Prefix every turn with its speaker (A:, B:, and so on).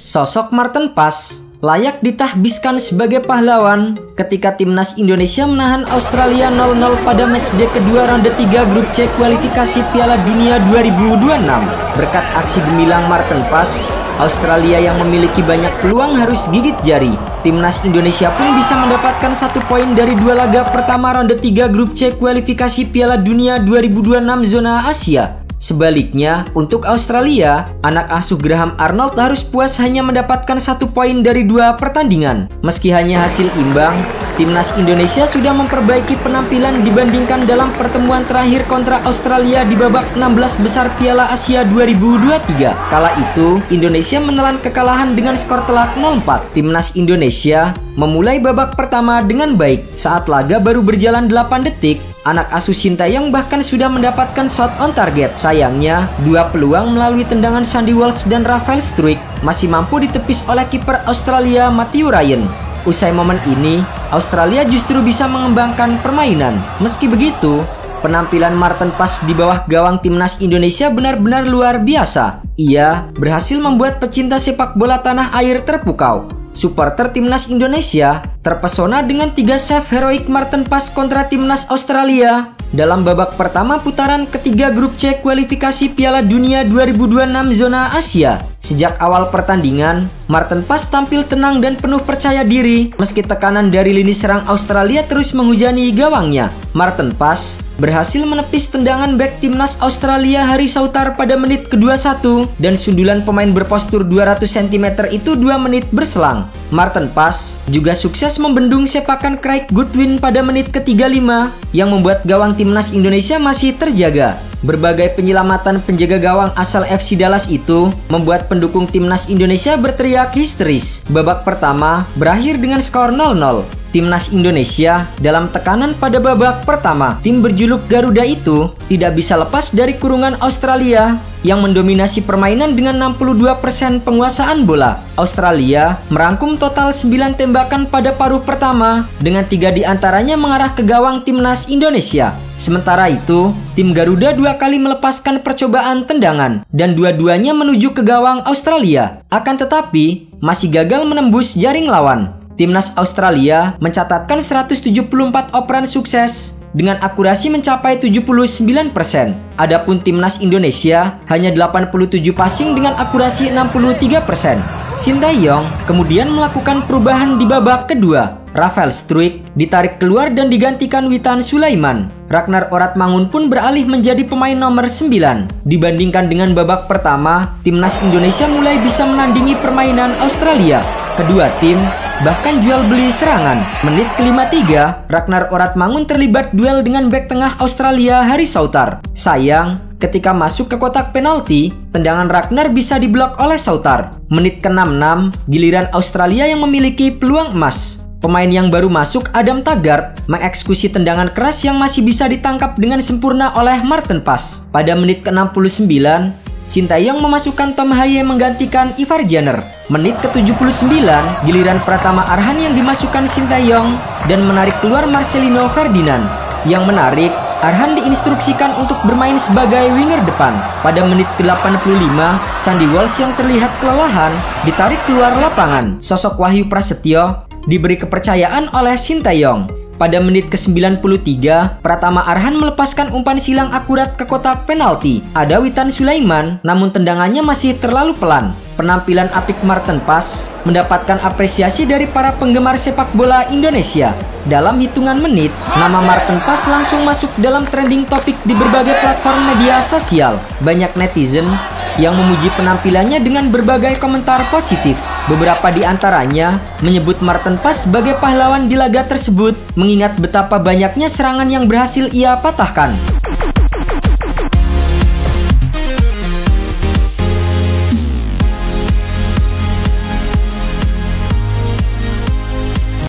A: Sosok Maarten Pas layak ditahbiskan sebagai pahlawan ketika timnas Indonesia menahan Australia 0-0 pada matchday kedua ronde 3 grup C kualifikasi Piala Dunia 2026. Berkat aksi gemilang Maarten Pas, Australia yang memiliki banyak peluang harus gigit jari. Timnas Indonesia pun bisa mendapatkan 1 poin dari 2 laga pertama ronde 3 grup C kualifikasi Piala Dunia 2026 zona Asia. Sebaliknya, untuk Australia, anak asuh Graham Arnold harus puas hanya mendapatkan 1 poin dari 2 pertandingan. Meski hanya hasil imbang, timnas Indonesia sudah memperbaiki penampilan dibandingkan dalam pertemuan terakhir kontra Australia di babak 16 besar Piala Asia 2023. Kala itu, Indonesia menelan kekalahan dengan skor telak 0-4. Timnas Indonesia memulai babak pertama dengan baik. Saat laga baru berjalan 8 detik, anak asuh Sintayong bahkan sudah mendapatkan shot on target. Sayangnya, 2 peluang melalui tendangan Sandy Walsh dan Rafael Struijk masih mampu ditepis oleh kiper Australia Matthew Ryan. Usai momen ini, Australia justru bisa mengembangkan permainan. Meski begitu, penampilan Maarten Pas di bawah gawang timnas Indonesia benar-benar luar biasa. Ia berhasil membuat pecinta sepak bola tanah air terpukau. Supporter timnas Indonesia terpesona dengan 3 save heroik Maarten Pas kontra timnas Australia dalam babak pertama putaran ketiga grup C kualifikasi Piala Dunia 2026 zona Asia. Sejak awal pertandingan, Maarten Pas tampil tenang dan penuh percaya diri meski tekanan dari lini serang Australia terus menghujani gawangnya. Maarten Pas berhasil menepis tendangan bek timnas Australia Harry Souttar pada menit ke-21 dan sundulan pemain berpostur 200 cm itu 2 menit berselang. Maarten Pas juga sukses membendung sepakan Craig Goodwin pada menit ke-35 yang membuat gawang timnas Indonesia masih terjaga. Berbagai penyelamatan penjaga gawang asal FC Dallas itu membuat pendukung timnas Indonesia berteriak histeris. Babak pertama berakhir dengan skor 0-0. Timnas Indonesia dalam tekanan pada babak pertama. Tim berjuluk Garuda itu tidak bisa lepas dari kurungan Australia yang mendominasi permainan dengan 62% penguasaan bola. Australia merangkum total 9 tembakan pada paruh pertama dengan 3 diantaranya mengarah ke gawang timnas Indonesia. Sementara itu, tim Garuda 2 kali melepaskan percobaan tendangan dan dua-duanya menuju ke gawang Australia. Akan tetapi, masih gagal menembus jaring lawan. Timnas Australia mencatatkan 174 operan sukses dengan akurasi mencapai 79%. Adapun timnas Indonesia hanya 87 passing dengan akurasi 63%. Sintayong kemudian melakukan perubahan di babak kedua. Rafael Struijk ditarik keluar dan digantikan Witan Sulaiman. Ragnar Oratmangun pun beralih menjadi pemain nomor 9. Dibandingkan dengan babak pertama, timnas Indonesia mulai bisa menandingi permainan Australia. Kedua tim bahkan jual beli serangan. Menit ke-53, Ragnar Oratmangun terlibat duel dengan bek tengah Australia Harry Souttar. Sayang, ketika masuk ke kotak penalti, tendangan Ragnar bisa diblok oleh Souttar. Menit ke-66, giliran Australia yang memiliki peluang emas. Pemain yang baru masuk, Adam Taggart, mengeksekusi tendangan keras yang masih bisa ditangkap dengan sempurna oleh Maarten Pas. Pada menit ke-69, Sintayong memasukkan Tom Haye menggantikan Ivar Jenner. Menit ke-79, giliran Pratama Arhan yang dimasukkan Sintayong dan menarik keluar Marcelino Ferdinand. Yang menarik, Arhan diinstruksikan untuk bermain sebagai winger depan. Pada menit ke-85, Sandy Walsh yang terlihat kelelahan ditarik keluar lapangan. Sosok Wahyu Prasetyo diberi kepercayaan oleh Sintayong. Pada menit ke-93, Pratama Arhan melepaskan umpan silang akurat ke kotak penalti. Ada Witan Sulaiman, namun tendangannya masih terlalu pelan. Penampilan apik Maarten Pas mendapatkan apresiasi dari para penggemar sepak bola Indonesia. Dalam hitungan menit, nama Maarten Pas langsung masuk dalam trending topik di berbagai platform media sosial. Banyak netizen yang memuji penampilannya dengan berbagai komentar positif. Beberapa di antaranya menyebut Maarten Pas sebagai pahlawan di laga tersebut, mengingat betapa banyaknya serangan yang berhasil ia patahkan.